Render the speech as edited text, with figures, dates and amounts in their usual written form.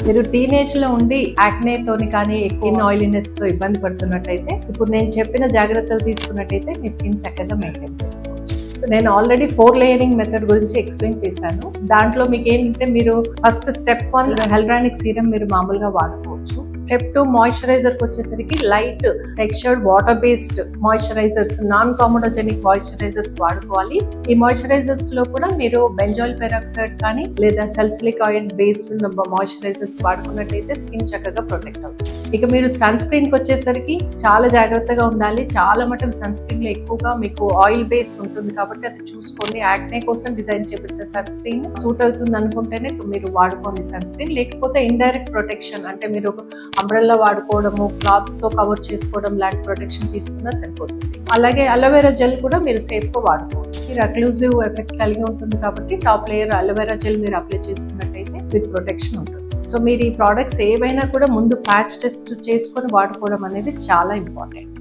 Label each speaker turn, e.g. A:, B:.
A: మీరు టీనేజ్ లో ఉండి యాక్నే తోని కానీ స్కిన్ ఆయిలీనెస్ తో ఇబ్బంది పడుతున్నట్టయితే ఇప్పుడు నేను చెప్పిన జాగ్రత్తలు తీసుకున్నట్టయితే మీ స్కిన్ చక్కగా మెయింటైన్ చేసుకోవచ్చు. సో నేను ఆల్రెడీ 4 లేయరింగ్ మెథడ్ గురించి ఎక్స్ప్లెయిన్ చేశాను. దాంట్లో మీకు ఏంటంటే మీరు ఫస్ట్ స్టెప్ 1 హెల్రానిక్ సీరం మీరు మామూలుగా వాడుకోవచ్చు. స్టెప్ 2 మాయిశ్చరైజర్ కి వచ్చేసరికి light textured water based moisturizers, non comedogenic moisturizers వాడుకోవాలి. ఈ మాయిశ్చరైజర్స్ లో కూడా మీరు బెంజాయిల్ పెరాక్సైడ్ కానీ లేదా సల్సిలిక్ ఆయిల్ బేస్డ్ మాయిశ్చరైజర్స్ వాడుకున్నట్టయితే స్కిన్ చక్కగా ప్రొటెక్ట్ అవుతుంది. ఇక మీరు సన్ స్క్రీన్ కి వచ్చేసరికి చాలా జాగ్రత్తగా ఉండాలి. చాలా మటుకు సన్ స్క్రీన్ లో ఎక్కువగా మీకు ఆయిల్ బేస్ ఉంటుంది కాబట్టి అది చూసుకోండి. యాక్నే కోసం డిజైన్ చేపట్టిన సన్ స్క్రీన్ సూట్ అవుతుంది అనుకుంటేనే మీరు వాడుకోండి సన్ స్క్రీన్. లేకపోతే ఇండైరెక్ట్ ప్రొటెక్షన్ అంటే మీరు అంబ్రెల్లా వాడుకోవడము, క్లాత్ తో కవర్ చేసుకోవడం లాంటి ప్రొటెక్షన్ తీసుకున్నా సరిపోతుంది. అలాగే అలోవెరా జెల్ కూడా మీరు సేఫ్ గా వాడుకోవచ్చు. మీరు అక్లూజివ్ ఎఫెక్ట్ కలిగి ఉంటుంది కాబట్టి టాప్ లేయర్ అలోవెరా జెల్ మీరు అప్లై చేసుకున్నట్టయితే విత్ ప్రొటెక్షన్ ఉంటుంది. సో మీరు ఈ ప్రోడక్ట్స్ ఏవైనా కూడా ముందు ప్యాచ్ టెస్ట్ చేసుకొని వాడుకోవడం అనేది చాలా ఇంపార్టెంట్.